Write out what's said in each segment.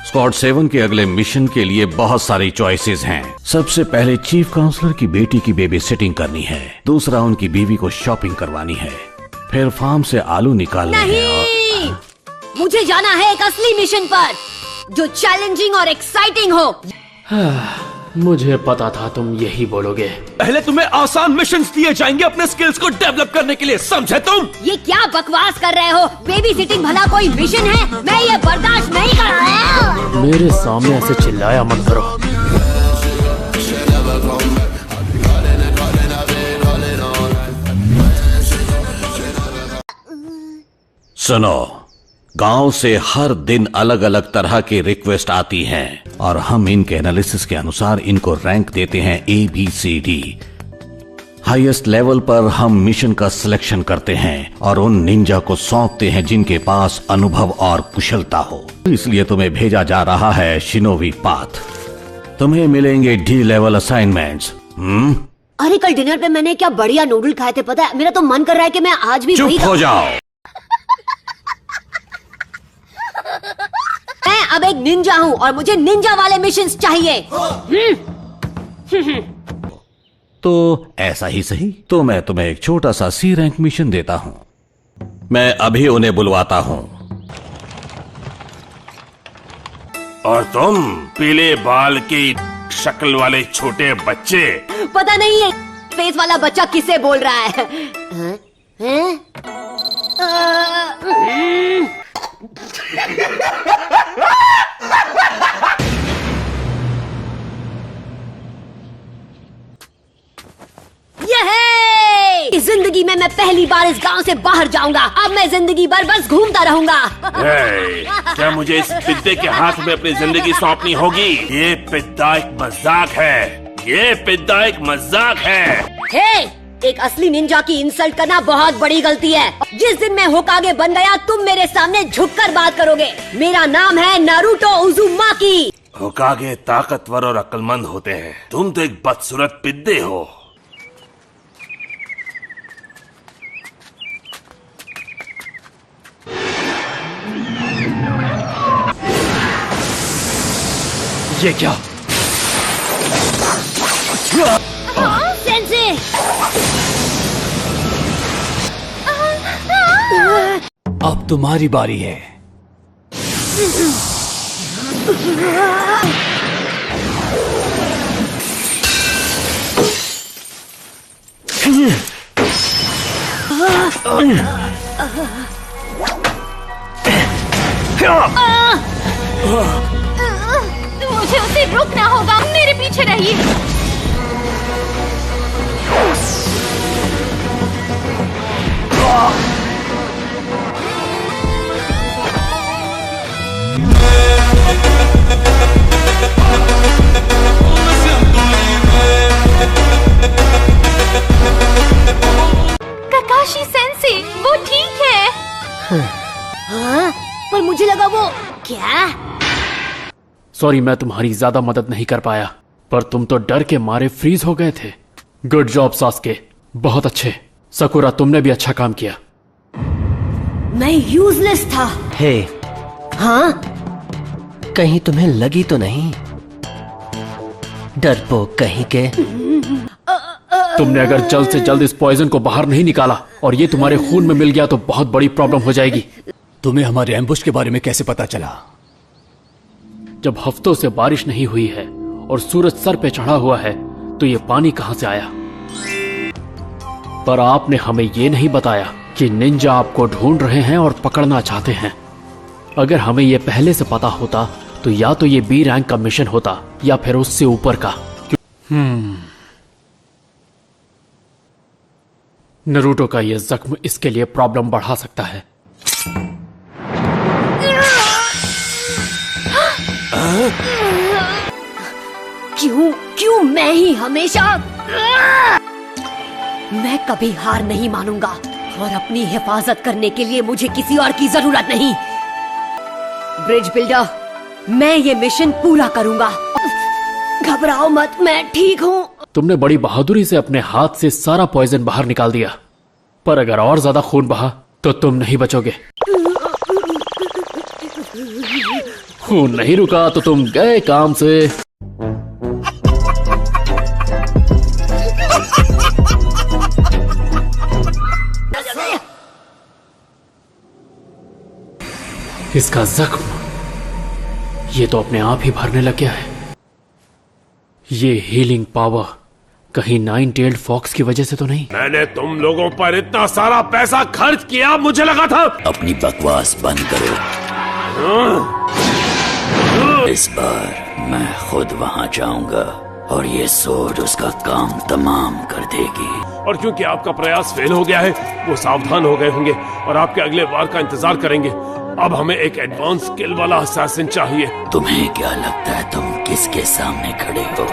Squad 7 के अगले mission के लिए बहुत सारी चॉइसेस हैं। सबसे पहले चीफ काउंसलर की बेटी की बेबी सिटिंग करनी है। दूसरा उनकी बीवी को शॉपिंग करवानी है। फिर फार्म से आलू निकालने हैं और... मुझे जाना है एक असली मिशन पर जो चैलेंजिंग और एक्साइटिंग हो। मुझे पता था तुम यही बोलोगे। पहले तुम्हें आसान मिशंस दिए जाएंगे अपने स्किल्स को डेवलप करने के लिए, समझे तुम? ये क्या बकवास कर रहे हो? बेबी सिटिंग भला कोई मिशन है? मैं ये बर्दाश्त नहीं कर रहा। मेरे सामने ऐसे चिल्लाया मत करो। सुनो, गांव से हर दिन अलग अलग तरह की रिक्वेस्ट आती हैं और हम इनके एनालिसिस के अनुसार इनको रैंक देते हैं ABCD। हाईएस्ट लेवल पर हम मिशन का सिलेक्शन करते हैं और उन निंजा को सौंपते हैं जिनके पास अनुभव और कुशलता हो। इसलिए तुम्हें भेजा जा रहा है शिनोबी पाथ। तुम्हें मिलेंगे D लेवल असाइनमेंट्स। अरे कल डिनर पे मैंने क्या बढ़िया नूडल खाए थे पता है? मेरा तो मन कर रहा है कि मैं आज भी चुप हो जाओ। मैं अब एक निंजा हूँ और मुझे निंजा वाले मिशंस चाहिए। तो ऐसा ही सही, तो मैं तुम्हें एक छोटा सा C रैंक मिशन देता हूँ। मैं अभी उन्हें बुलवाता हूँ। और तुम पीले बाल की शक्ल वाले छोटे बच्चे, पता नहीं है फेस वाला बच्चा किसे बोल रहा है? हैं? इस जिंदगी में मैं पहली बार इस गांव से बाहर जाऊंगा। अब मैं जिंदगी भर बस घूमता रहूंगा। क्या मुझे इस पिद्दे के हाथ में अपनी जिंदगी सौंपनी होगी? ये पिद्दा एक मजाक है। ये पिद्दा एक मजाक है। एक असली निंजा की इंसल्ट करना बहुत बड़ी गलती है। जिस दिन मैं होकागे बन गया तुम मेरे सामने झुककर बात करोगे। मेरा नाम है नारुतो उज़ुमाकी। होकागे ताकतवर और अक्लमंद होते हैं, तुम तो एक बदसूरत पिद्दे हो। ये क्या? सेंसे! अब तुम्हारी बारी है। मुझे उसे रुकना होगा। मेरे पीछे रहिए। काकाशी सेंसे, वो ठीक है। हाँ, पर मुझे लगा वो क्या? सॉरी, मैं तुम्हारी ज्यादा मदद नहीं कर पाया, पर तुम तो डर के मारे फ्रीज हो गए थे। गुड जॉब सास्के, बहुत अच्छे। सकुरा, तुमने भी अच्छा काम किया। मैं यूजलेस था। हे, हाँ? कहीं तुम्हें लगी तो नहीं? डरपोक कहीं के। तुमने अगर जल्द से जल्द इस पॉइजन को बाहर नहीं निकाला और ये तुम्हारे खून में मिल गया तो बहुत बड़ी प्रॉब्लम हो जाएगी। तुम्हें हमारे एम्बुश के बारे में कैसे पता चला? जब हफ्तों से बारिश नहीं हुई है और सूरज सर पे चढ़ा हुआ है तो ये पानी कहां से आया? पर आपने हमें ये नहीं बताया कि निंजा आपको ढूंढ रहे हैं और पकड़ना चाहते हैं। अगर हमें ये पहले से पता होता तो या तो ये B रैंक का मिशन होता या फिर उससे ऊपर का। नरूटो का ये जख्म इसके लिए प्रॉब्लम बढ़ा सकता है। क्यों मैं ही हमेशा? मैं कभी हार नहीं मानूंगा और अपनी हिफाजत करने के लिए मुझे किसी और की जरूरत नहीं। ब्रिज बिल्डर, मैं ये मिशन पूरा करूंगा। घबराओ मत, मैं ठीक हूँ। तुमने बड़ी बहादुरी से अपने हाथ से सारा पॉइजन बाहर निकाल दिया, पर अगर और ज्यादा खून बहा तो तुम नहीं बचोगे। खून नहीं रुका तो तुम गए काम से। इसका जख्म ये तो अपने आप ही भरने लग गया है। ये हीलिंग पावर कहीं 9-tailed फॉक्स की वजह से तो नहीं? मैंने तुम लोगों पर इतना सारा पैसा खर्च किया, मुझे लगा था। अपनी बकवास बंद करो। इस बार मैं खुद वहां जाऊंगा और ये सोर्ड उसका काम तमाम कर देगी। और क्योंकि आपका प्रयास फेल हो गया है, वो सावधान हो गए होंगे और आपके अगले वार का इंतजार करेंगे। अब हमें एक एडवांस स्किल वाला असैसिन चाहिए। तुम्हें क्या लगता है तुम किसके सामने खड़े हो?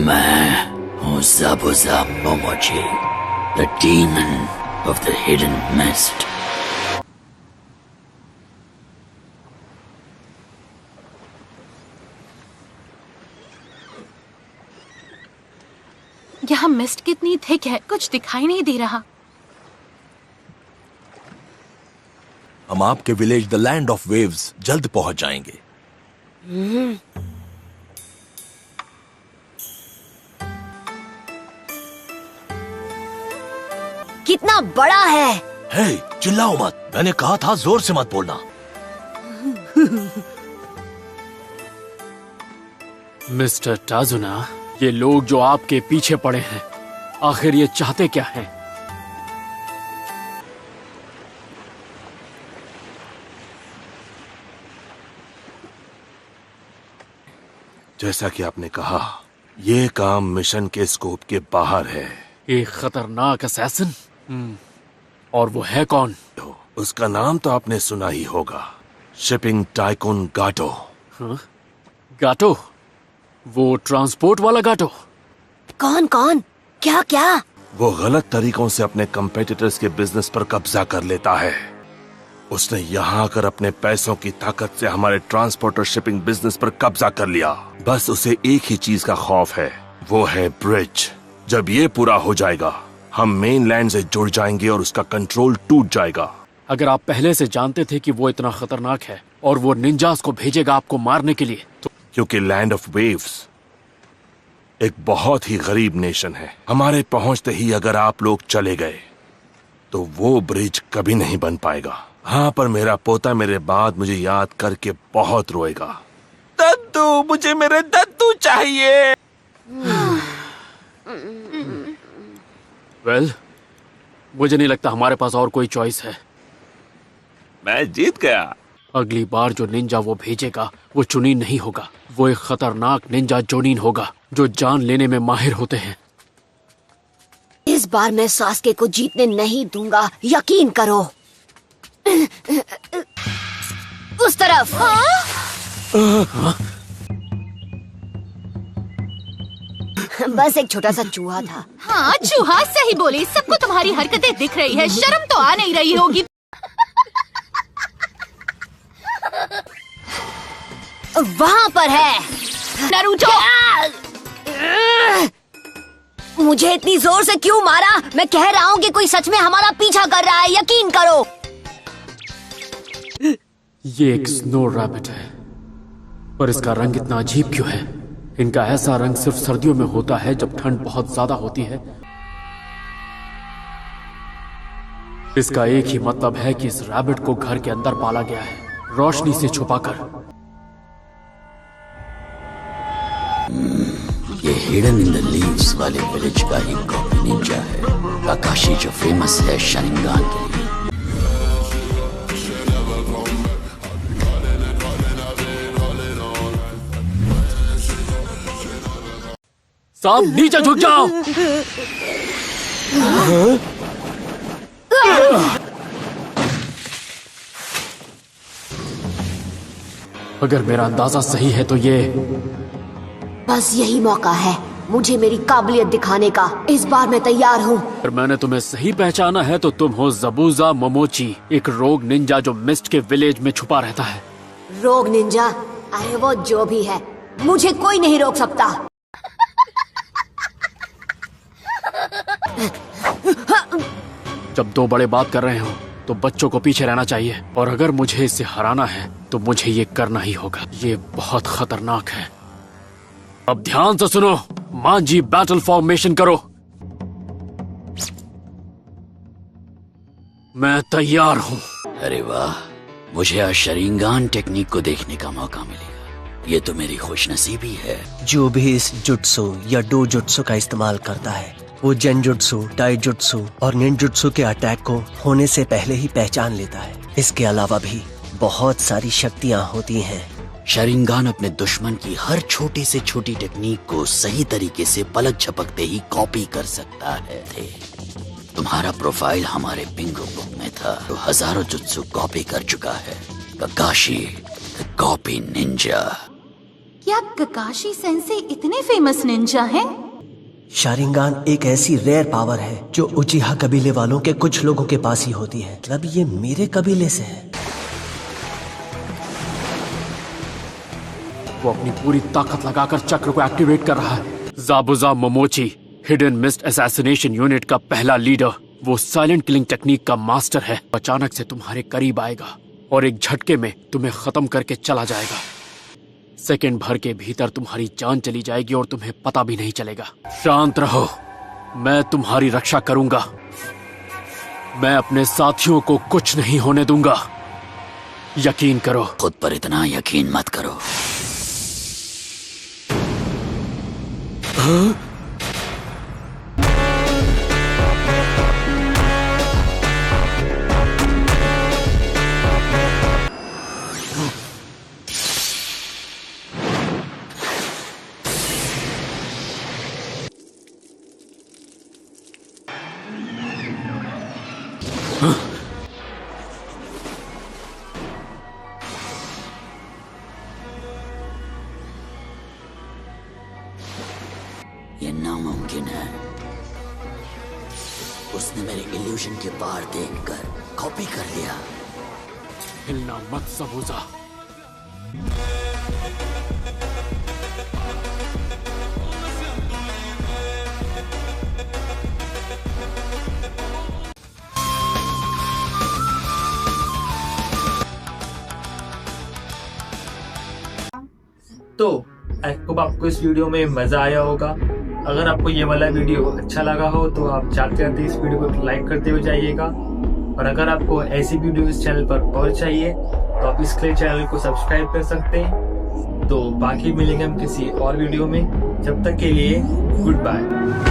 मैं हूँ ज़ाबुज़ा मोमोची, the demon of the hidden mist. यहाँ मिस्ट कितनी थिक है, कुछ दिखाई नहीं दे रहा। हम आपके village the land of waves जल्द पहुंच जाएंगे। कितना बड़ा है। हे, चिल्लाओ मत, मैंने कहा था जोर से मत बोलना। मिस्टर टाजुना, ये लोग जो आपके पीछे पड़े हैं, आखिर ये चाहते क्या हैं? जैसा कि आपने कहा, ये काम मिशन के स्कोप के बाहर है। एक खतरनाक असैसिन? और वो है कौन? उसका नाम तो आपने सुना ही होगा, शिपिंग टाइकून गाटो। हाँ? गाटो? वो ट्रांसपोर्ट वाला गाटो? कौन कौन? क्या क्या? वो गलत तरीकों से अपने कंपेटिटर्स के बिजनेस पर कब्जा कर लेता है। उसने यहाँ आकर अपने पैसों की ताकत से हमारे ट्रांसपोर्ट और शिपिंग बिजनेस पर कब्जा कर लिया। बस उसे एक ही चीज का खौफ है, वो है ब्रिज। जब ये पूरा हो जाएगा, हम मेन लैंड से जुड़ जाएंगे और उसका कंट्रोल टूट जाएगा। अगर आप पहले से जानते थे कि वो इतना खतरनाक है और वो निंजास को भेजेगा आपको मारने के लिए, तो क्योंकि लैंड ऑफ वेव्स एक बहुत ही गरीब नेशन है। हमारे पहुंचते ही अगर आप लोग चले गए तो वो ब्रिज कभी नहीं बन पाएगा। हाँ, पर मेरा पोता मेरे बाद मुझे याद करके बहुत रोएगा। दद्दू, मुझे मेरे दद्दू चाहिए। वेल, मुझे नहीं लगता हमारे पास और कोई चॉइस है। मैं जीत गया। अगली बार जो निंजा वो भेजेगा वो चुनीन नहीं होगा, वो एक खतरनाक निंजा जोनीन होगा जो जान लेने में माहिर होते हैं। इस बार मैं सास्के को जीतने नहीं दूंगा, यकीन करो। उस तरफ। बस एक छोटा सा चूहा था। हाँ, चूहा सही बोली। सबको तुम्हारी हरकतें दिख रही है, शर्म तो आ नहीं रही होगी। वहाँ पर है नारुतो। मुझे इतनी जोर से क्यों मारा? मैं कह रहा हूँ कि कोई सच में हमारा पीछा कर रहा है, यकीन करो। ये एक स्नो रैबिट है, पर इसका रंग इतना अजीब क्यों है? इनका ऐसा रंग सिर्फ सर्दियों में होता है जब ठंड बहुत ज्यादा होती है। इसका एक ही मतलब है कि इस रैबिट को घर के अंदर पाला गया है, रोशनी से छुपाकर। ये हिडन इन द लीव्स वाले विलेज का ही कॉपी निंजा है, काकाशी, जो फेमस है शनिंगान के लिए। साहब, नीचे झुक जाओ। अगर मेरा अंदाजा सही है तो ये बस यही मौका है मुझे मेरी काबिलियत दिखाने का। इस बार मैं तैयार हूँ। अगर मैंने तुम्हें सही पहचाना है तो तुम हो ज़ाबुज़ा मोमोची, एक रोग निंजा जो मिस्ट के विलेज में छुपा रहता है। रोग निंजा? अरे वो जो भी है, मुझे कोई नहीं रोक सकता। जब दो बड़े बात कर रहे हो तो बच्चों को पीछे रहना चाहिए, और अगर मुझे इसे हराना है तो मुझे ये करना ही होगा। ये बहुत खतरनाक है। अब ध्यान से सुनो, मांझी बैटल फॉर्मेशन करो। मैं तैयार हूँ। अरे वाह, मुझे आज शरिंगान टेक्निक को देखने का मौका मिलेगा। ये तो मेरी खुशनसीबी है। जो भी इस जुत्सु या डो जुत्सु का इस्तेमाल करता है वो जेनजुत्सु, टाइजुत्सु और निंजुत्सु के अटैक को होने से पहले ही पहचान लेता है। इसके अलावा भी बहुत सारी शक्तियाँ होती हैं। शरिंगान अपने दुश्मन की हर छोटी से छोटी टेक्निक को सही तरीके से पलक झपकते ही कॉपी कर सकता है। तुम्हारा प्रोफाइल हमारे बिंगो बुक में था, तो हजारों जुत्सु कॉपी कर चुका है। ककाशी द कॉपी निंजा। क्या ककाशी सेंसे इतने फेमस निंजा हैं? शारिंगान एक ऐसी रेयर पावर है जो उचिहा कबीले वालों के कुछ लोगों के पास ही होती है। मतलब ये मेरे कबीले से है। वो अपनी पूरी ताकत लगाकर चक्र को एक्टिवेट कर रहा है। ज़ाबुज़ा मोमोची, हिडन मिस्ट असैसिनेशन यूनिट का पहला लीडर, वो साइलेंट किलिंग टेक्निक का मास्टर है। अचानक से तुम्हारे करीब आएगा और एक झटके में तुम्हें खत्म करके चला जाएगा। सेकंड भर के भीतर तुम्हारी जान चली जाएगी और तुम्हें पता भी नहीं चलेगा। शांत रहो, मैं तुम्हारी रक्षा करूंगा। मैं अपने साथियों को कुछ नहीं होने दूंगा। यकीन करो। खुद पर इतना यकीन मत करो। ये नामुमकिन है। उसने मेरे इल्यूजन के पार देखकर कॉपी कर लिया। हिलना मत सबूजा। तो आई होप आपको इस वीडियो में मजा आया होगा। अगर आपको ये वाला वीडियो अच्छा लगा हो तो आप जाते जाते इस वीडियो को लाइक करते हुए जाइएगा, और अगर आपको ऐसी वीडियो इस चैनल पर और चाहिए तो आप इसके चैनल को सब्सक्राइब कर सकते हैं। तो बाकी मिलेंगे हम किसी और वीडियो में। जब तक के लिए गुड बाय।